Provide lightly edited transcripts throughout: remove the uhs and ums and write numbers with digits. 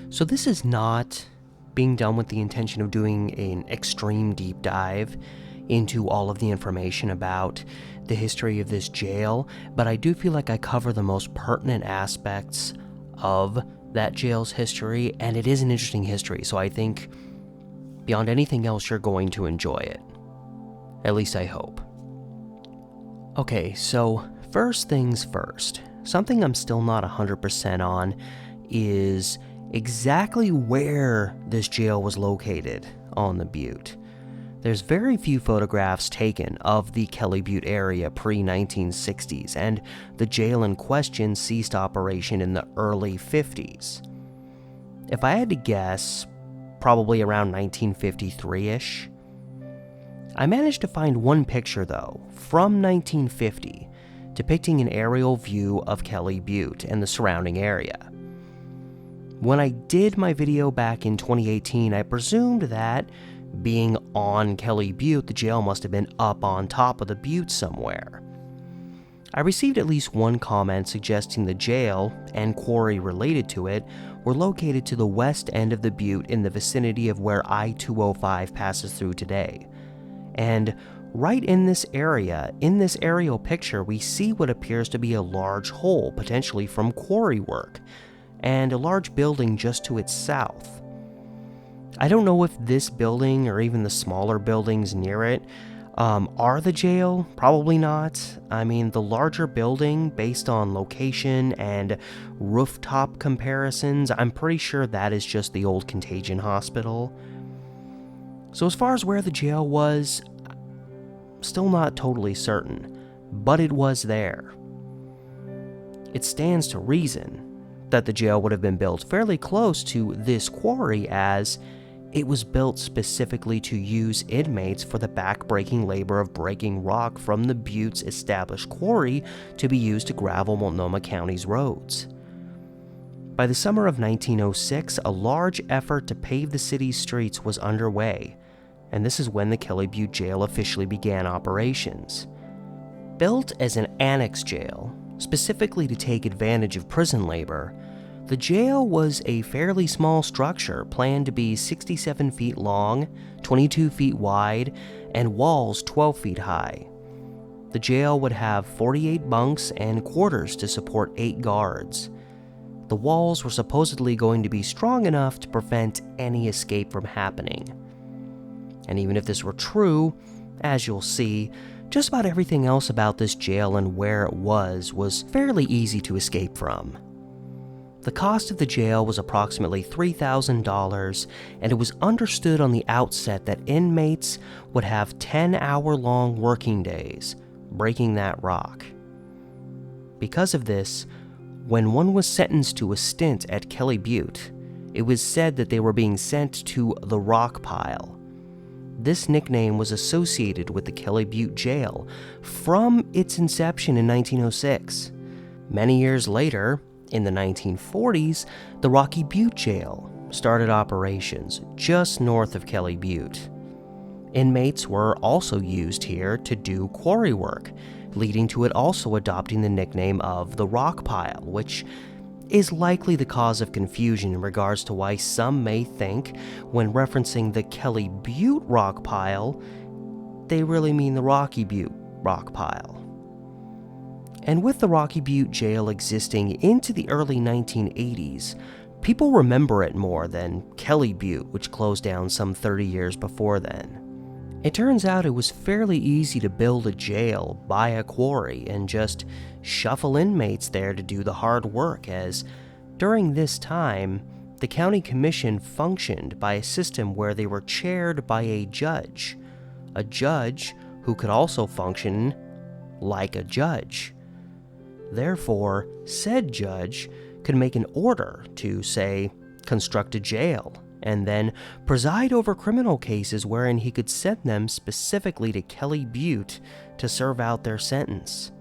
So this is not being done with the intention of doing an extreme deep dive into all of the information about the history of this jail, but I do feel like I cover the most pertinent aspects of that jail's history, and it is an interesting history, so I think beyond anything else you're going to enjoy it. At least I hope. Okay, so first things first. Something I'm still not 100% on is exactly where this jail was located on the Butte. There's very few photographs taken of the Kelly Butte area pre-1960s, and the jail in question ceased operation in the early 50s. If I had to guess, probably around 1953-ish. I managed to find one picture, though, from 1950, depicting an aerial view of Kelly Butte and the surrounding area. When I did my video back in 2018, I presumed that, being on Kelly Butte, the jail must have been up on top of the butte somewhere. I received at least one comment suggesting the jail, and quarry related to it, were located to the west end of the butte in the vicinity of where I-205 passes through today. And right in this area, in this aerial picture, we see what appears to be a large hole, potentially from quarry work, and a large building just to its south. I don't know if this building, or even the smaller buildings near it, are the jail. Probably not. I mean, the larger building, based on location and rooftop comparisons, I'm pretty sure that is just the old Contagion Hospital. So as far as where the jail was, still not totally certain, but it was there. It stands to reason that the jail would have been built fairly close to this quarry, as it was built specifically to use inmates for the back-breaking labor of breaking rock from the Butte's established quarry to be used to gravel Multnomah County's roads. By the summer of 1906, a large effort to pave the city's streets was underway, and this is when the Kelly Butte Jail officially began operations. Built as an annex jail, specifically to take advantage of prison labor, the jail was a fairly small structure planned to be 67 feet long, 22 feet wide, and walls 12 feet high. The jail would have 48 bunks and quarters to support 8 guards. The walls were supposedly going to be strong enough to prevent any escape from happening. And even if this were true, as you'll see, just about everything else about this jail and where it was fairly easy to escape from. The cost of the jail was approximately $3,000, and it was understood on the outset that inmates would have 10-hour-long working days, breaking that rock. Because of this, when one was sentenced to a stint at Kelly Butte, it was said that they were being sent to the rock pile. This nickname was associated with the Kelly Butte Jail from its inception in 1906. Many years later, in the 1940s, the Rocky Butte Jail started operations just north of Kelly Butte. Inmates were also used here to do quarry work, leading to it also adopting the nickname of the rock pile, which is likely the cause of confusion in regards to why some may think, when referencing the Kelly Butte rock pile, they really mean the Rocky Butte rock pile. And with the Rocky Butte Jail existing into the early 1980s, people remember it more than Kelly Butte, which closed down some 30 years before then. It turns out it was fairly easy to build a jail by a quarry and just shuffle inmates there to do the hard work, as during this time, the county commission functioned by a system where they were chaired by a judge who could also function like a judge. Therefore, said judge could make an order to, say, construct a jail, and then preside over criminal cases wherein he could send them specifically to Kelly Butte to serve out their sentence.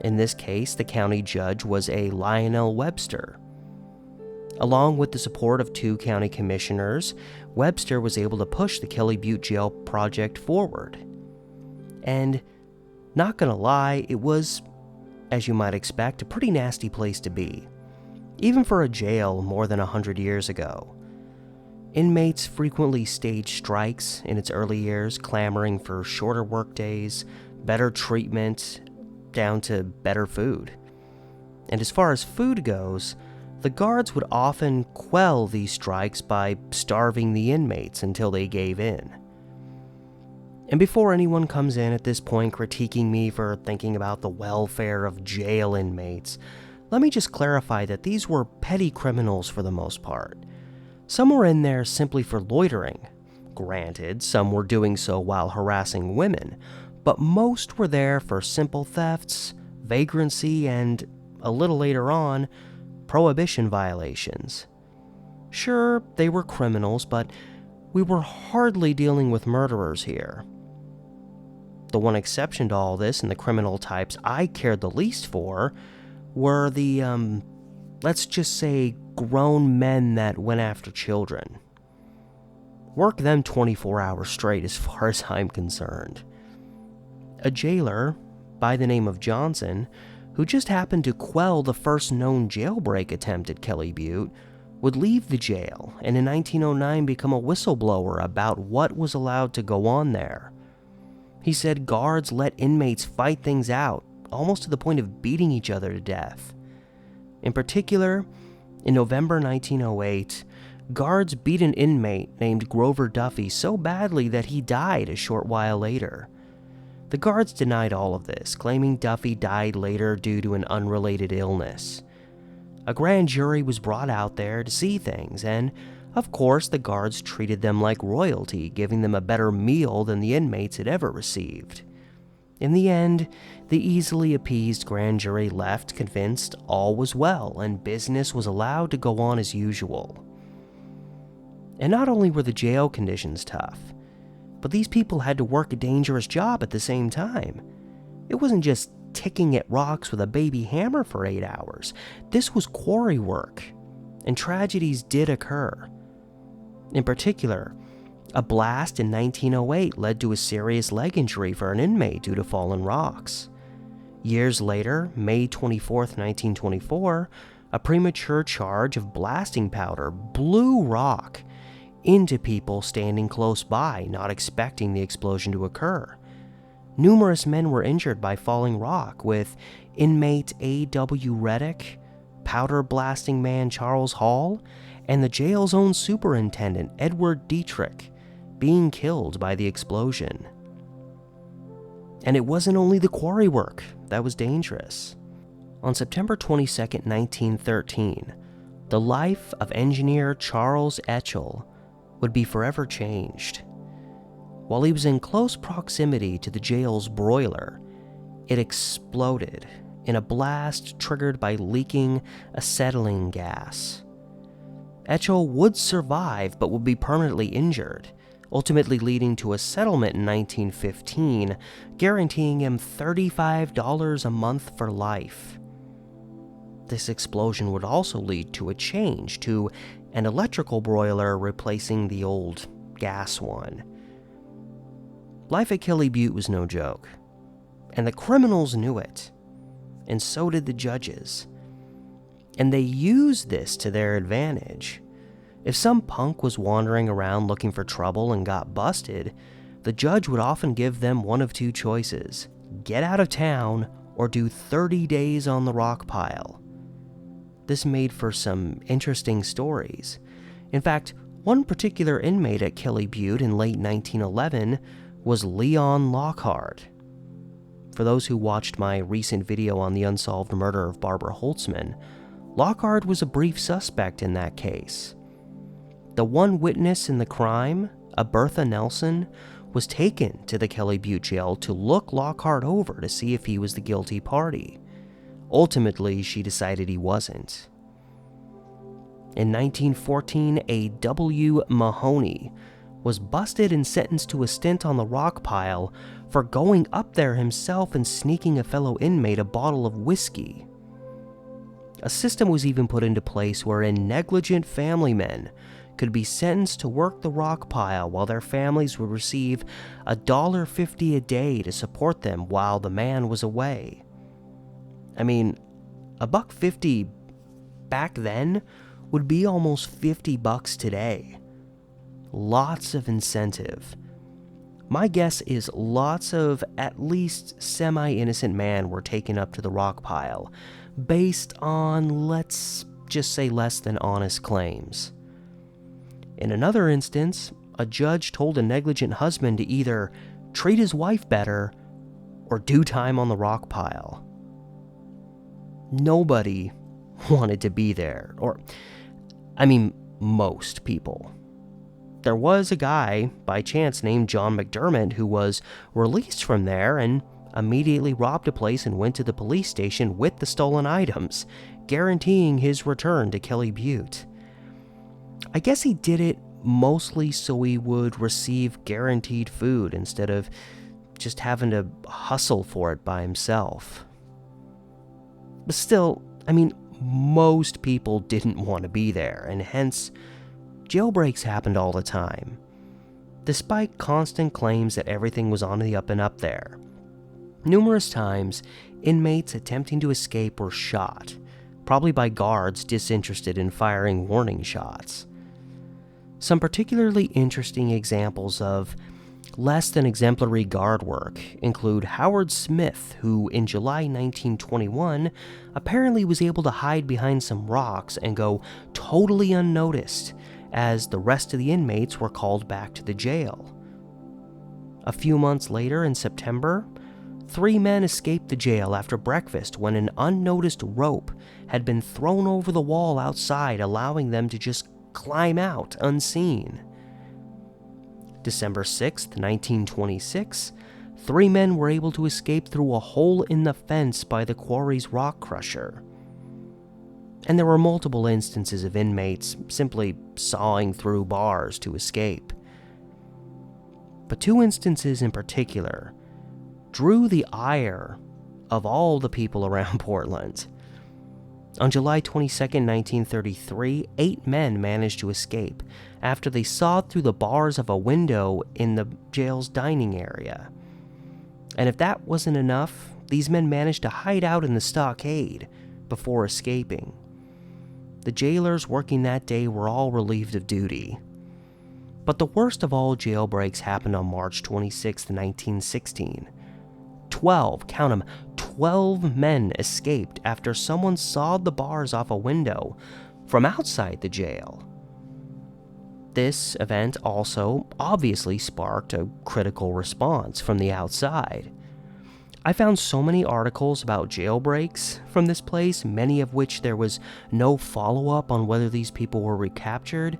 In this case, the county judge was a Lionel Webster. Along with the support of 2 county commissioners, Webster was able to push the Kelly Butte Jail project forward. And, not gonna lie, it was, as you might expect, a pretty nasty place to be. even for a jail more than 100 years ago. Inmates frequently staged strikes in its early years, clamoring for shorter workdays, better treatment, down to better food. And as far as food goes, the guards would often quell these strikes by starving the inmates until they gave in. And before anyone comes in at this point critiquing me for thinking about the welfare of jail inmates, let me just clarify that these were petty criminals for the most part. Some were in there simply for loitering. Granted, some were doing so while harassing women, but most were there for simple thefts, vagrancy, and, a little later on, prohibition violations. Sure, they were criminals, but we were hardly dealing with murderers here. The one exception to all this, and the criminal types I cared the least for, were the, let's just say, grown men that went after children. Work them 24 hours straight as far as I'm concerned. A jailer by the name of Johnson, who just happened to quell the first known jailbreak attempt at Kelly Butte, would leave the jail and in 1909 become a whistleblower about what was allowed to go on there. He said guards let inmates fight things out, almost to the point of beating each other to death. In particular, in November 1908, guards beat an inmate named Grover Duffy so badly that he died a short while later. The guards denied all of this, claiming Duffy died later due to an unrelated illness. A grand jury was brought out there to see things, and, of course, the guards treated them like royalty, giving them a better meal than the inmates had ever received. In the end, the easily appeased grand jury left convinced all was well and business was allowed to go on as usual. And not only were the jail conditions tough, but these people had to work a dangerous job at the same time. It wasn't just ticking at rocks with a baby hammer for 8 hours. This was quarry work, and tragedies did occur. In particular, a blast in 1908 led to a serious leg injury for an inmate due to fallen rocks. Years later, May 24, 1924, a premature charge of blasting powder blew rock into people standing close by, not expecting the explosion to occur. Numerous men were injured by falling rock, with inmate A.W. Reddick, powder blasting man Charles Hall, and the jail's own superintendent, Edward Dietrich, being killed by the explosion. And it wasn't only the quarry work that was dangerous. On September 22, 1913, the life of engineer Charles Etchell would be forever changed. While he was in close proximity to the jail's broiler, it exploded in a blast triggered by leaking acetylene gas. Etchell would survive but would be permanently injured, ultimately leading to a settlement in 1915, guaranteeing him $35 a month for life. This explosion would also lead to a change to an electrical broiler replacing the old gas one. Life at Kelly Butte was no joke, and the criminals knew it, and so did the judges. And they used this to their advantage. If some punk was wandering around looking for trouble and got busted, the judge would often give them one of two choices: get out of town or do 30 days on the rock pile. This made for some interesting stories. In fact, one particular inmate at Kelly Butte in late 1911 was Leon Lockhart. For those who watched my recent video on the unsolved murder of Barbara Holtzman, Lockhart was a brief suspect in that case. The one witness in the crime, a Bertha Nelson, was taken to the Kelly Butte Jail to look Lockhart over to see if he was the guilty party. Ultimately, she decided he wasn't. In 1914, A. W. Mahoney was busted and sentenced to a stint on the rock pile for going up there himself and sneaking a fellow inmate a bottle of whiskey. A system was even put into place wherein negligent family men could be sentenced to work the rock pile while their families would receive $1.50 a day to support them while the man was away. I mean, $1.50 back then would be almost $50 today. Lots of incentive. My guess is lots of at least semi-innocent men were taken up to the rock pile, based on, let's just say, less than honest claims. In another instance, a judge told a negligent husband to either treat his wife better or do time on the rock pile. Nobody wanted to be there, most people. There was a guy, by chance, named John McDermott who was released from there and immediately robbed a place and went to the police station with the stolen items, guaranteeing his return to Kelly Butte. I guess he did it mostly so he would receive guaranteed food instead of just having to hustle for it by himself. But still, most people didn't want to be there, and hence, jailbreaks happened all the time, despite constant claims that everything was on the up and up there. Numerous times, inmates attempting to escape were shot, probably by guards disinterested in firing warning shots. Some particularly interesting examples of less than exemplary guard work include Howard Smith, who in July 1921 apparently was able to hide behind some rocks and go totally unnoticed as the rest of the inmates were called back to the jail. A few months later, in September, 3 men escaped the jail after breakfast when an unnoticed rope had been thrown over the wall outside, allowing them to just climb out unseen. December 6, 1926, 3 men were able to escape through a hole in the fence by the quarry's rock crusher. And there were multiple instances of inmates simply sawing through bars to escape. But 2 instances in particular drew the ire of all the people around Portland. On July 22, 1933, 8 men managed to escape after they sawed through the bars of a window in the jail's dining area. And if that wasn't enough, these men managed to hide out in the stockade before escaping. The jailers working that day were all relieved of duty. But the worst of all jailbreaks happened on March 26, 1916. 12, count 'em, 12 men escaped after someone sawed the bars off a window from outside the jail. This event also obviously sparked a critical response from the outside. I found so many articles about jailbreaks from this place, many of which there was no follow-up on whether these people were recaptured,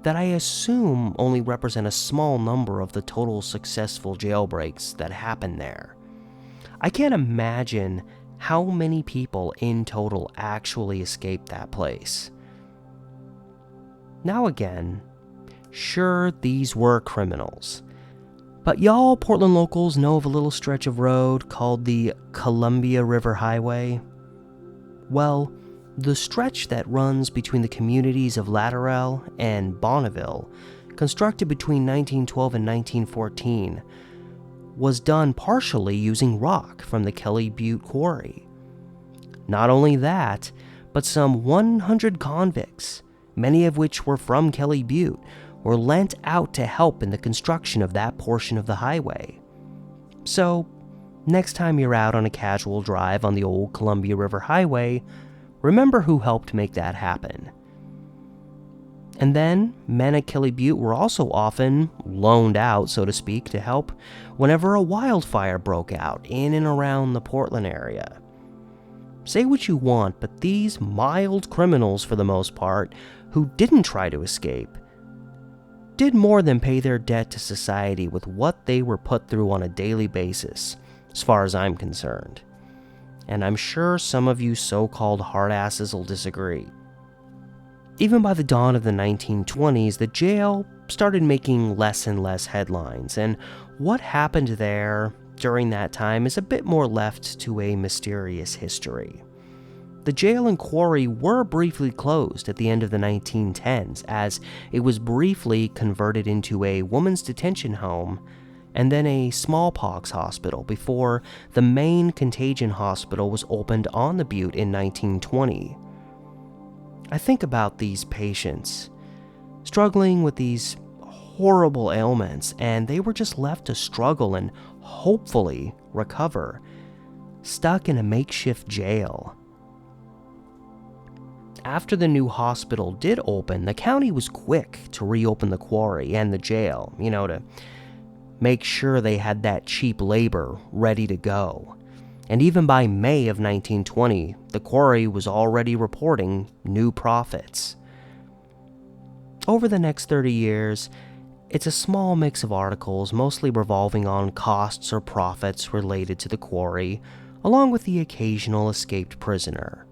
that I assume only represent a small number of the total successful jailbreaks that happened there. I can't imagine how many people in total actually escaped that place. Now again, sure, these were criminals. But y'all Portland locals know of a little stretch of road called the Columbia River Highway? Well, the stretch that runs between the communities of Lateral and Bonneville, constructed between 1912 and 1914, was done partially using rock from the Kelly Butte quarry. Not only that, but some 100 convicts, many of which were from Kelly Butte, were lent out to help in the construction of that portion of the highway. So, next time you're out on a casual drive on the old Columbia River Highway, remember who helped make that happen. And then, men at Kelly Butte were also often loaned out, so to speak, to help whenever a wildfire broke out in and around the Portland area. Say what you want, but these mild criminals, for the most part, who didn't try to escape, did more than pay their debt to society with what they were put through on a daily basis, as far as I'm concerned. And I'm sure some of you so-called hardasses will disagree. Even by the dawn of the 1920s, the jail started making less and less headlines, and what happened there during that time is a bit more left to a mysterious history. The jail and quarry were briefly closed at the end of the 1910s, as it was briefly converted into a women's detention home and then a smallpox hospital before the main contagion hospital was opened on the Butte in 1920. I think about these patients struggling with these horrible ailments, and they were just left to struggle and hopefully recover, stuck in a makeshift jail. After the new hospital did open, the county was quick to reopen the quarry and the jail, to make sure they had that cheap labor ready to go. And even by May of 1920, the quarry was already reporting new profits. Over the next 30 years, it's a small mix of articles, mostly revolving on costs or profits related to the quarry, along with the occasional escaped prisoner.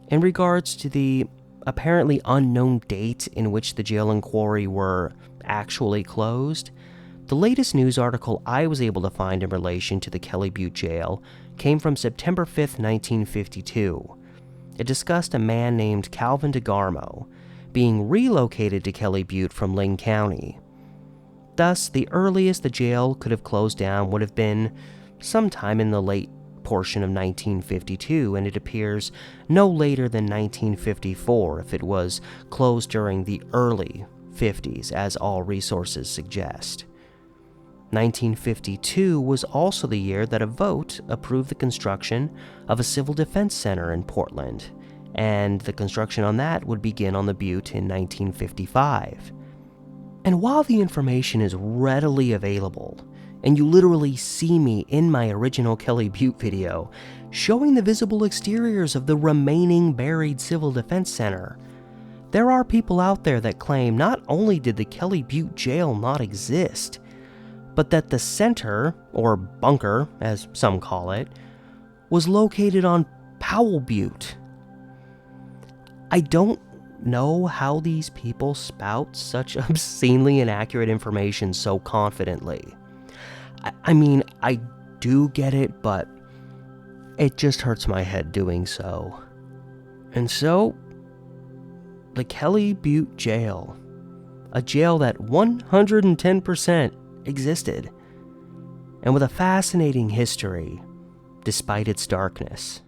In regards to the apparently unknown date in which the jail and quarry were actually closed, the latest news article I was able to find in relation to the Kelly Butte Jail came from September 5th, 1952. It discussed a man named Calvin DeGarmo being relocated to Kelly Butte from Lynn County. Thus, the earliest the jail could have closed down would have been sometime in the late portion of 1952, and it appears no later than 1954 if it was closed during the early 50s, as all resources suggest. 1952 was also the year that a vote approved the construction of a civil defense center in Portland, and the construction on that would begin on the Butte in 1955. And while the information is readily available, and you literally see me in my original Kelly Butte video showing the visible exteriors of the remaining buried civil defense center, there are people out there that claim not only did the Kelly Butte Jail not exist, but that the center, or bunker as some call it, was located on Powell Butte. I don't know how these people spout such obscenely inaccurate information so confidently. I mean, I do get it, but it just hurts my head doing so. And so, the Kelly Butte Jail, a jail that 110% existed, and with a fascinating history, despite its darkness.